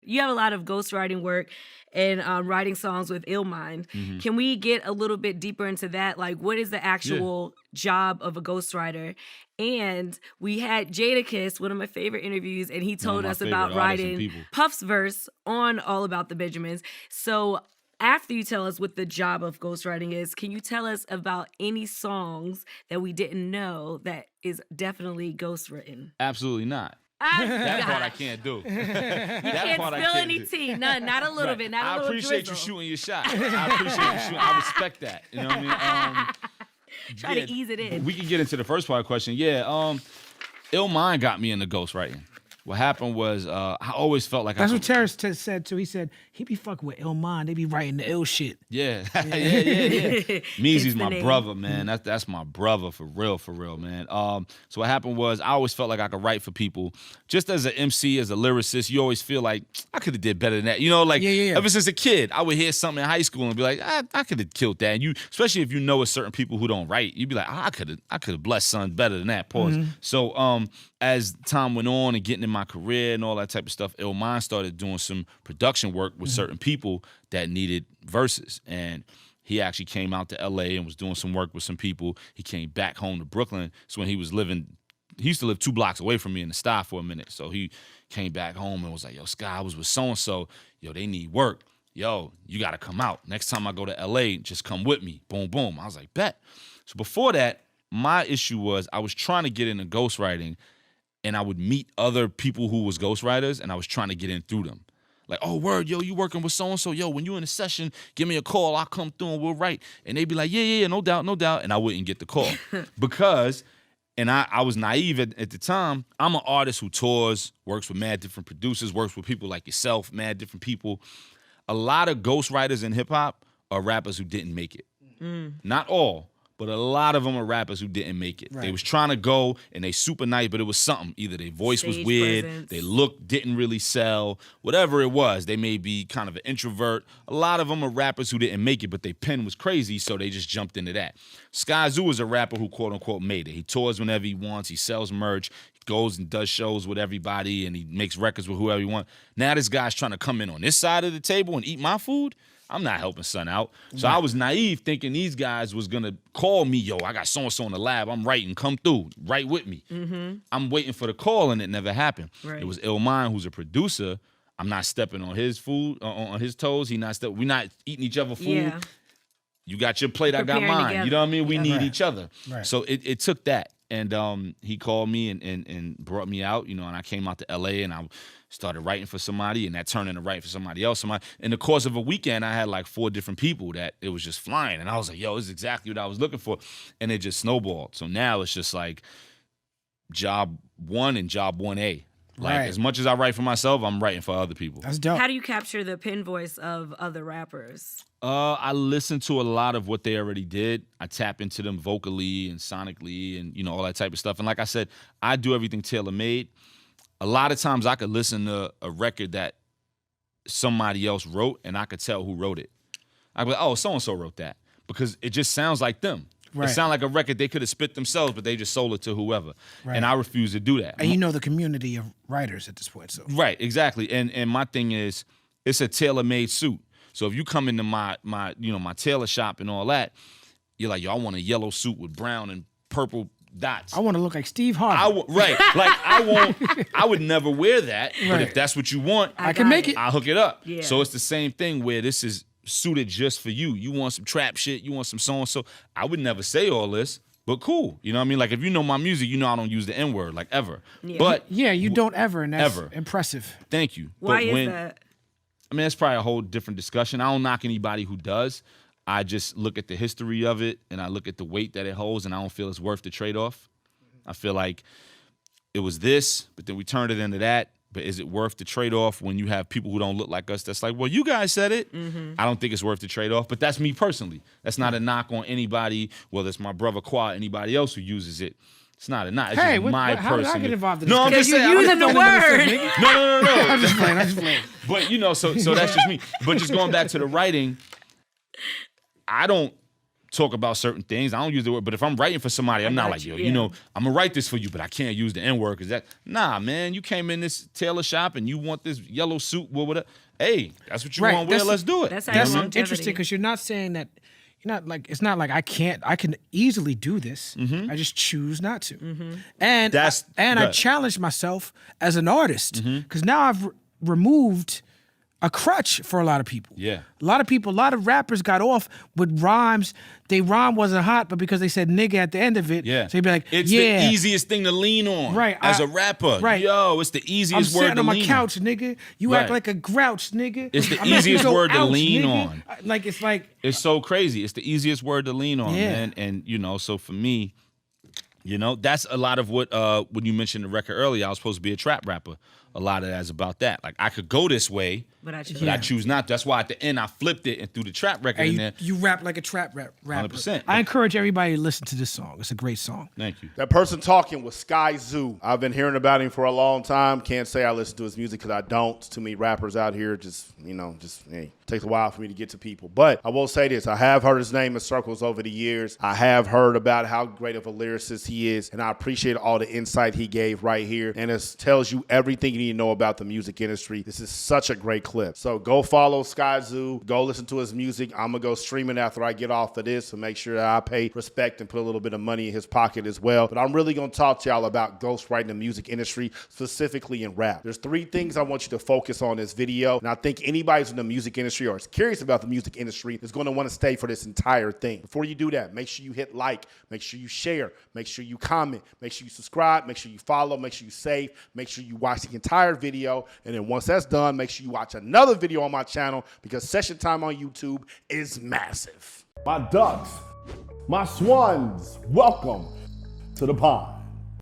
You have a lot of ghostwriting work and writing songs with Illmind. Mm-hmm. Can we get a little bit deeper into that? Like, what is the actual job of a ghostwriter? And we had Jadakiss, one of my favorite interviews, and he told us about writing Puff's verse on All About the Benjamins. So after you tell us what the job of ghostwriting is, can you tell us about any songs that we didn't know that is definitely ghostwritten? Absolutely not. That part I can't do. You can't spill any tea. None, not a little bit. Not a little drizzle. I appreciate you shooting your shot. I appreciate you shooting. I respect that. You know what I mean? Try to ease it in. We can get into the first part of the question. Yeah, Illmind got me into ghostwriting. What happened was I always felt like that's what Terrence said too. He said he be fucking with Illmind. They be writing the ill shit. Yeah. yeah. Meezy's my brother, man. That's my brother for real, man. So what happened was I always felt like I could write for people. Just as an MC, as a lyricist, you always feel like I could have did better than that. You know, like ever since a kid, I would hear something in high school and be like, I could have killed that. And you, especially if you know a certain people who don't write, you'd be like, I could have blessed son better than that. Pause. Mm-hmm. So as time went on and getting in my career and all that type of stuff, Illmind started doing some production work with certain people that needed verses. And he actually came out to L.A. and was doing some work with some people. He came back home to Brooklyn. So when he used to live 2 blocks away from me in the Sty for a minute. So he came back home and was like, yo, Sky, I was with so-and-so. Yo, they need work. Yo, you got to come out. Next time I go to L.A., just come with me. Boom, boom. I was like, bet. So before that, my issue was I was trying to get into ghostwriting, and I would meet other people who was ghostwriters, and I was trying to get in through them. Like, oh, word, yo, you working with so-and-so. Yo, when you in a session, give me a call. I'll come through and we'll write. And they'd be like, yeah, no doubt. And I wouldn't get the call. Because, and I was naive at the time, I'm an artist who tours, works with mad different producers, works with people like yourself, mad different people. A lot of ghostwriters in hip-hop are rappers who didn't make it. Not all. But a lot of them are rappers who didn't make it. Right. They was trying to go, and they super nice, but it was something. Either their voice was weird, their look didn't really sell, whatever it was. They may be kind of an introvert. A lot of them are rappers who didn't make it, but their pen was crazy, so they just jumped into that. Sky Zoo is a rapper who, quote-unquote, made it. He tours whenever he wants. He sells merch. He goes and does shows with everybody, and he makes records with whoever he wants. Now this guy's trying to come in on this side of the table and eat my food? I'm not helping son out. So I was naive thinking these guys was going to call me, yo, I got so-and-so in the lab. I'm writing. Come through. Write with me. Mm-hmm. I'm waiting for the call, and it never happened. Right. It was Illmind, who's a producer. I'm not stepping on his food, on his toes. We're not eating each other food. Yeah. You got your plate, I got mine. Together. You know what I mean? We need each other. Right. So it took that. And he called me and brought me out, you know, and I came out to L.A. and I started writing for somebody, and that turned into writing for somebody else. In the course of a weekend, I had like 4 different people that it was just flying. And I was like, yo, this is exactly what I was looking for. And it just snowballed. So now it's just like job 1 and job 1A. Like, as much as I write for myself, I'm writing for other people. That's dope. How do you capture the pen voice of other rappers? I listen to a lot of what they already did. I tap into them vocally and sonically and, you know, all that type of stuff. And like I said, I do everything tailor-made. A lot of times I could listen to a record that somebody else wrote, and I could tell who wrote it. I'd be like, oh, so-and-so wrote that. Because it just sounds like them. Right. It sounds like a record they could have spit themselves, but they just sold it to whoever. Right. And I refuse to do that. And you know the community of writers at this point. So. Right, exactly. And my thing is, it's a tailor-made suit. So if you come into my tailor shop and all that, you're like, yo, I want a yellow suit with brown and purple dots. I want to look like Steve Harvey. Right. Like, I would never wear that, but if that's what you want, I can make it. I'll hook it up. Yeah. So it's the same thing where this is suited just for you. You want some trap shit, you want some so-and-so. I would never say all this, but cool. You know what I mean? Like, if you know my music, you know I don't use the N-word, like, ever. Yeah. But yeah, you don't ever, and that's impressive. Thank you. Why is that? I mean, that's probably a whole different discussion. I don't knock anybody who does. I just look at the history of it, and I look at the weight that it holds, and I don't feel it's worth the trade-off. I feel like it was this, but then we turned it into that. But is it worth the trade-off when you have people who don't look like us that's like, well, you guys said it. Mm-hmm. I don't think it's worth the trade-off, but that's me personally. That's not a knock on anybody, whether it's my brother Qua, anybody else who uses it. It's not a knock. It's just my how personal. did I get involved in this? No, I'm just saying. You're using the word. No. I'm just playing. But, you know, so that's just me. But just going back to the writing, I don't talk about certain things. I don't use the word, but if I'm writing for somebody, I'm not like, yo, you know, I'm gonna write this for you, but I can't use the N-word because that. Nah, man, you came in this tailor shop and you want this yellow suit, whatever. Hey, that's what you want to wear. Let's do it. That's interesting because you're not saying that. You're not like, it's not like I can easily do this. I just choose not to. And I challenge myself as an artist because now I've removed a crutch for a lot of people. Yeah. A lot of rappers got off with rhymes. They rhyme wasn't hot, but because they said nigga at the end of it, yeah. so they'd be like, it's the easiest thing to lean on. Right. As a rapper. Right. Yo, it's the easiest word to lean on. I'm sitting on my couch, nigga. You act like a grouch, nigga. It's the easiest word to lean nigga. on. Like, it's like. It's so crazy. It's the easiest word to lean on, Yeah. man. And, you know, so for me, you know, that's a lot of what, when you mentioned the record earlier, I was supposed to be a trap rapper. A lot of that's about that. Like, I could go this way, but I choose not. That's why at the end I flipped it and threw the trap record in there. You rap like a trap rapper. 100%. I encourage everybody to listen to this song. It's a great song. Thank you. That person talking was Sky Zoo. I've been hearing about him for a long time. Can't say I listen to his music because I don't. Too many rappers out here hey, takes a while for me to get to people. But I will say this. I have heard his name in circles over the years. I have heard about how great of a lyricist he is, and I appreciate all the insight he gave right here. And it tells you everything you need to know about the music industry. This is such a great clip. So go follow Sky Zoo. Go listen to his music. I'm going to go stream it after I get off of this to make sure that I pay respect and put a little bit of money in his pocket as well. But I'm really going to talk to y'all about ghostwriting in the music industry, specifically in rap. There's 3 things I want you to focus on in this video. And I think anybody who's in the music industry or is curious about the music industry is going to want to stay for this entire thing. Before you do that, make sure you hit like, make sure you share, make sure you comment, make sure you subscribe, make sure you follow, make sure you save, make sure you watch the entire video. And then once that's done, make sure you watch another video on my channel because session time on YouTube is massive. My ducks, my swans, welcome to the pond.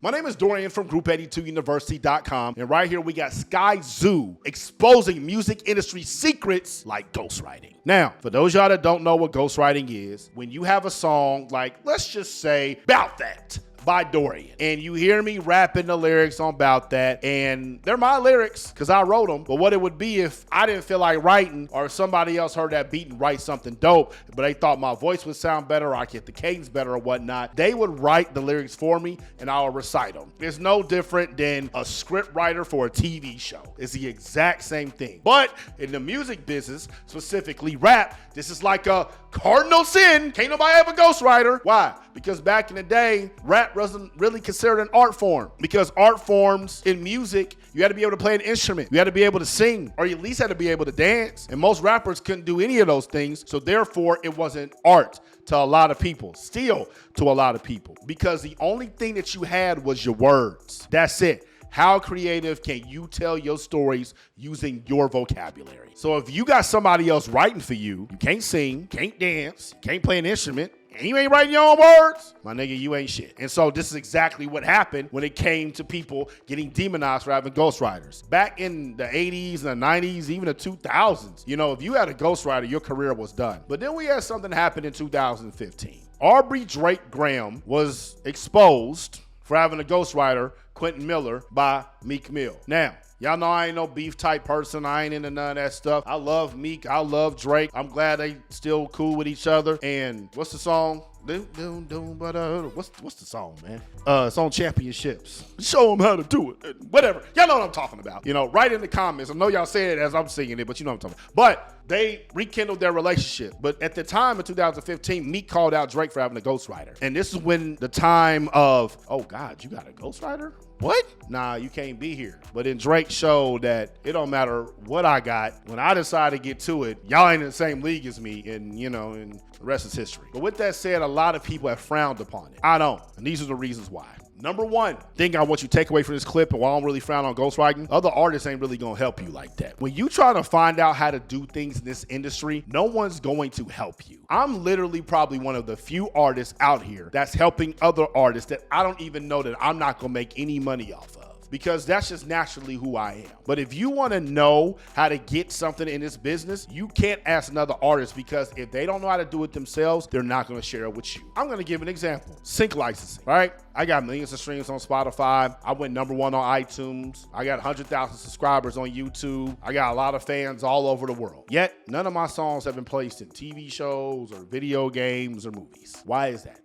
My name is Dorian from Group82University.com, and right here we got Sky Zoo exposing music industry secrets like ghostwriting. Now, for those y'all that don't know what ghostwriting is, when you have a song like, let's just say, Bout That by Dorian, and you hear me rapping the lyrics on Bout That, and they're my lyrics because I wrote them, but what it would be if I didn't feel like writing or if somebody else heard that beat and write something dope, but they thought my voice would sound better or I could get the cadence better or whatnot, they would write the lyrics for me and I'll recite them. It's no different than a script writer for a TV show. It's the exact same thing. But in the music business, specifically rap, this is like a cardinal sin. Can't nobody have a ghostwriter. Why? Because back in the day, rap wasn't really considered an art form. Because art forms in music, you had to be able to play an instrument. You had to be able to sing, or you at least had to be able to dance. And most rappers couldn't do any of those things. So therefore, it wasn't art to a lot of people. Still to a lot of people. Because the only thing that you had was your words. That's it. How creative can you tell your stories using your vocabulary? So if you got somebody else writing for you, you can't sing, can't dance, can't play an instrument, and you ain't writing your own words, my nigga, you ain't shit. And so this is exactly what happened when it came to people getting demonized for having ghostwriters. Back in the 80s and the 90s, even the 2000s, you know, if you had a ghostwriter, your career was done. But then we had something happen in 2015. Aubrey Drake Graham was exposed for having a ghostwriter, Quentin Miller, by Meek Mill. Now, y'all know I ain't no beef type person. I ain't into none of that stuff. I love Meek. I love Drake. I'm glad they still cool with each other. And what's the song? What's the song, man? It's on Championships. Show them how to do it. Whatever. Y'all know what I'm talking about. You know, write in the comments. I know y'all say it as I'm singing it, but you know what I'm talking about. But they rekindled their relationship. But at the time in 2015, Meek called out Drake for having a ghostwriter. And this is when the time of, oh God, you got a ghostwriter? What? Nah, you can't be here. But then Drake showed that it don't matter what I got. When I decide to get to it, y'all ain't in the same league as me. And, you know, and the rest is history. But with that said, a lot of people have frowned upon it. I don't. And these are the reasons why. Number one thing I want you to take away from this clip, and why I don't really frown on ghostwriting, other artists ain't really gonna help you like that. When you try to find out how to do things in this industry, no one's going to help you. I'm literally probably one of the few artists out here that's helping other artists that I don't even know that I'm not gonna make any money off of. because that's just naturally who I am. But if you want to know how to get something in this business, you can't ask another artist, because if they don't know how to do it themselves, they're not going to share it with you. I'm going to give an example. Sync licensing, right? I got millions of streams on Spotify. I went #1 on iTunes. I got 100,000 subscribers on YouTube. I got a lot of fans all over the world. Yet, none of my songs have been placed in TV shows or video games or movies. Why is that?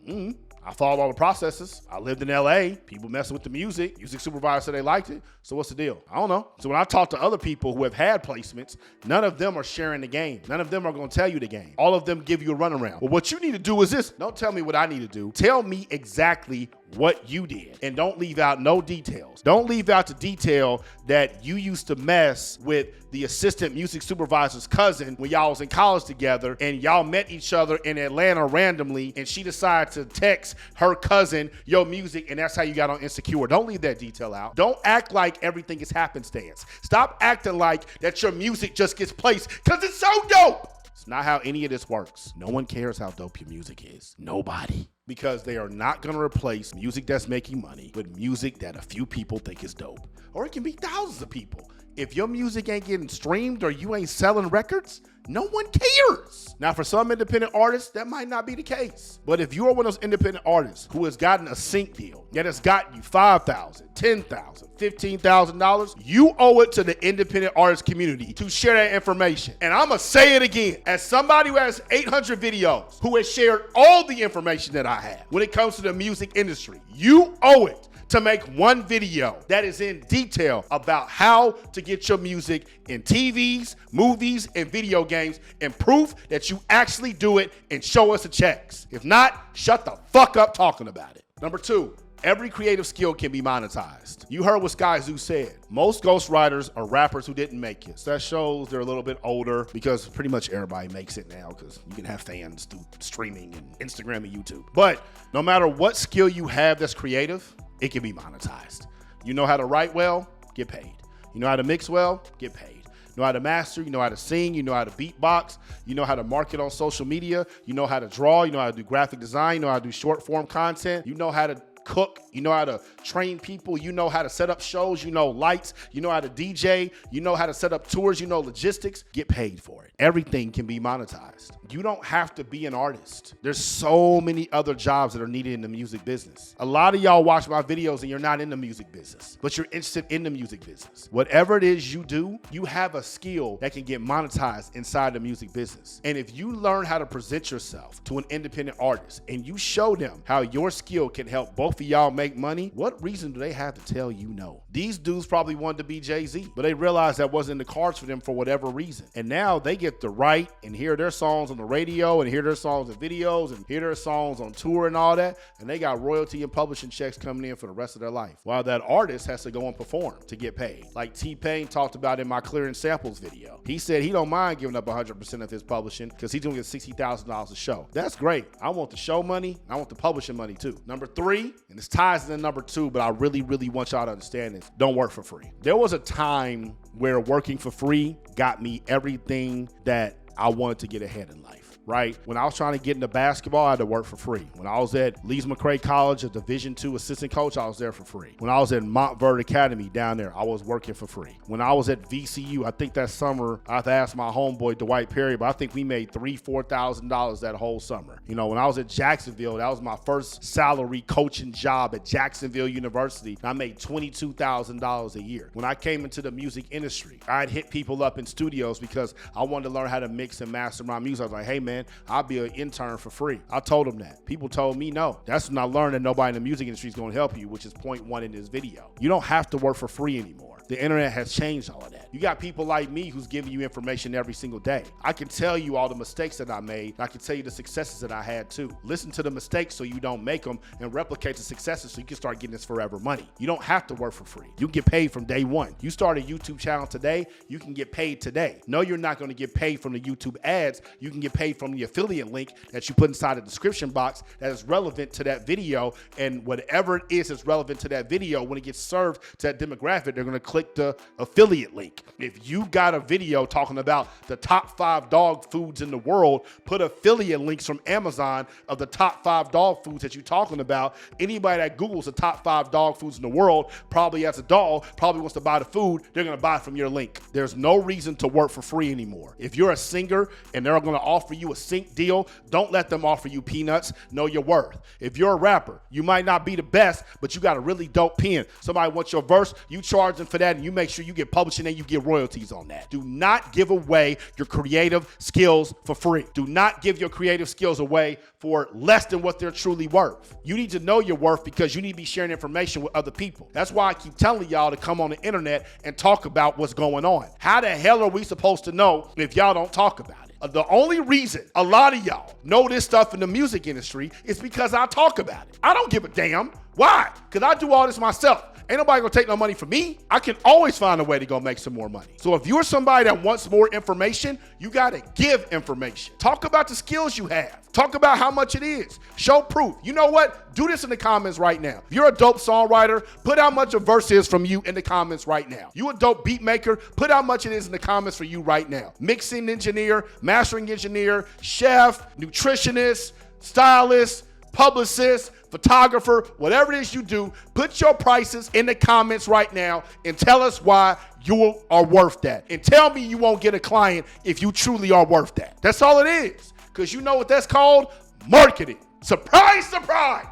I followed all the processes. I lived in LA. People messing with the music. Music supervisor said they liked it. So what's the deal? I don't know. So when I talk to other people who have had placements, none of them are sharing the game. None of them are going to tell you the game. All of them give you a runaround. Well, what you need to do is this. Don't tell me what I need to do. Tell me exactly what you did, and don't leave out no details. Don't leave out the detail that you used to mess with the assistant music supervisor's cousin when y'all was in college together, and y'all met each other in Atlanta randomly, and she decided to text her cousin your music, and that's how you got on Insecure. Don't leave that detail out. Don't act like everything is happenstance. Stop acting like that your music just gets placed because it's so dope. It's not how any of this works. No one cares how dope your music is. Nobody. Because they are not going to replace music that's making money with music that a few people think is dope. Or it can be thousands of people. If your music ain't getting streamed or you ain't selling records, no one cares. Now, for some independent artists, that might not be the case. But if you are one of those independent artists who has gotten a sync deal that has gotten you $5,000, $10,000, $15,000, you owe it to the independent artist community to share that information. And I'm going to say it again. As somebody who has 800 videos, who has shared all the information that I have when it comes to the music industry, you owe it to make one video that is in detail about how to get your music in TVs, movies, and video games, and proof that you actually do it, and show us the checks. If not, shut the fuck up talking about it. Number 2, every creative skill can be monetized. You heard what Sky Zoo said. Most ghostwriters are rappers who didn't make it. So that shows they're a little bit older, because pretty much everybody makes it now, because you can have fans through streaming and Instagram and YouTube. But no matter what skill you have that's creative, it can be monetized. You know how to write well, get paid. You know how to mix well, get paid. You know how to master, you know how to sing, you know how to beatbox, you know how to market on social media, you know how to draw, you know how to do graphic design, you know how to do short form content, you know how to cook, you know how to train people, you know how to set up shows, you know lights, you know how to DJ, you know how to set up tours, you know logistics, get paid for it. Everything can be monetized. You don't have to be an artist. There's so many other jobs that are needed in the music business. A lot of y'all watch my videos and you're not in the music business, but you're interested in the music business. Whatever it is you do, you have a skill that can get monetized inside the music business. And if you learn how to present yourself to an independent artist and you show them how your skill can help both of y'all make money, what reason do they have to tell you no? These dudes probably wanted to be Jay-Z, but they realized that wasn't in the cards for them for whatever reason. And now they get to write and hear their songs on the radio and hear their songs in videos and hear their songs on tour and all that. And they got royalty and publishing checks coming in for the rest of their life, while that artist has to go and perform to get paid. Like T-Pain talked about in my Clearing Samples video. He said he don't mind giving up 100% of his publishing because he's gonna get $60,000 a show. That's great. I want the show money. I want the publishing money too. Number 3, and this ties into number 2, but I really want y'all to understand this. Don't work for free. There was a time where working for free got me everything that I wanted to get ahead in life. Right? When I was trying to get into basketball, I had to work for free. When I was at Lees McRae College, a Division II assistant coach, I was there for free. When I was at Montverde Academy down there, I was working for free. When I was at VCU, I think that summer, I have to ask my homeboy Dwight Perry, but I think we made $3,000-$4,000 that whole summer. You know, when I was at Jacksonville, that was my first salary coaching job at Jacksonville University. I made $22,000 a year. When I came into the music industry, I'd hit people up in studios because I wanted to learn how to mix and master my music. I was like, hey man, I'll be an intern for free. I told them that. People told me no. That's when I learned that nobody in the music industry is going to help you, which is point 1 in this video. You don't have to work for free anymore. The internet has changed all of that. You got people like me who's giving you information every single day. I can tell you all the mistakes that I made. I can tell you the successes that I had too. Listen to the mistakes so you don't make them, and replicate the successes so you can start getting this forever money. You don't have to work for free. You can get paid from day one. You start a YouTube channel today, you can get paid today. No, you're not going to get paid from the YouTube ads. You can get paid from the affiliate link that you put inside the description box that is relevant to that video, and whatever it is that's relevant to that video, when it gets served to that demographic, they're going to click click the affiliate link. If you got a video talking about the top 5 dog foods in the world, put affiliate links from Amazon of the top 5 dog foods that you're talking about. Anybody that Googles the top 5 dog foods in the world, probably as a dog, probably wants to buy the food, they're going to buy from your link. There's no reason to work for free anymore. If you're a singer and they're going to offer you a sync deal, don't let them offer you peanuts. Know your worth. If you're a rapper, you might not be the best, but you got a really dope pen. Somebody wants your verse, you charge them for that, and you make sure you get publishing and you get royalties on that. Do not give away your creative skills for free. Do not give your creative skills away for less than what they're truly worth. You need to know your worth because you need to be sharing information with other people. That's why I keep telling y'all to come on the internet and talk about what's going on. How the hell are we supposed to know if y'all don't talk about it? The only reason a lot of y'all know this stuff in the music industry is because I talk about it. I don't give a damn. Why? Because I do all this myself. Ain't nobody gonna take no money from me. I can always find a way to go make some more money. So if you're somebody that wants more information, you gotta give information. Talk about the skills you have. Talk about how much it is. Show proof. You know what? Do this in the comments right now. If you're a dope songwriter, put how much a verse is from you in the comments right now. You a dope beat maker, put how much it is in the comments for you right now. Mixing engineer, mastering engineer, chef, nutritionist, stylist, publicist, photographer, whatever it is you do, put your prices in the comments right now and tell us why you are worth that. And tell me you won't get a client if you truly are worth that. That's all it is. Because you know what that's called? Marketing. Surprise, surprise.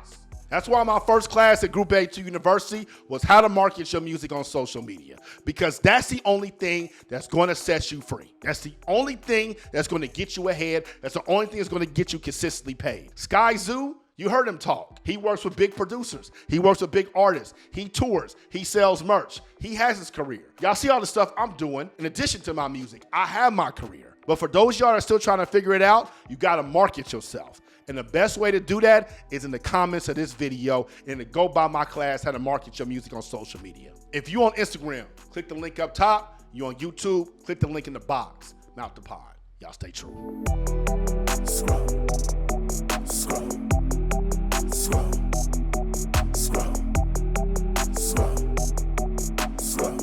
That's why my first class at Group 82 University was how to market your music on social media. Because that's the only thing that's going to set you free. That's the only thing that's going to get you ahead. That's the only thing that's going to get you consistently paid. Sky Zoo, you heard him talk. He works with big producers. He works with big artists. He tours. He sells merch. He has his career. Y'all see all the stuff I'm doing in addition to my music. I have my career. But for those y'all that are still trying to figure it out, you got to market yourself. And the best way to do that is in the comments of this video and to go by my class, how to market your music on social media. If you on Instagram, click the link up top. You on YouTube, click the link in the box. Mouth the pod. Y'all stay true. Scroll. Scroll. Scroll. Scroll. Scroll. Scroll.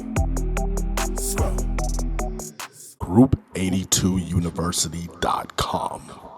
Scroll. Group82University.com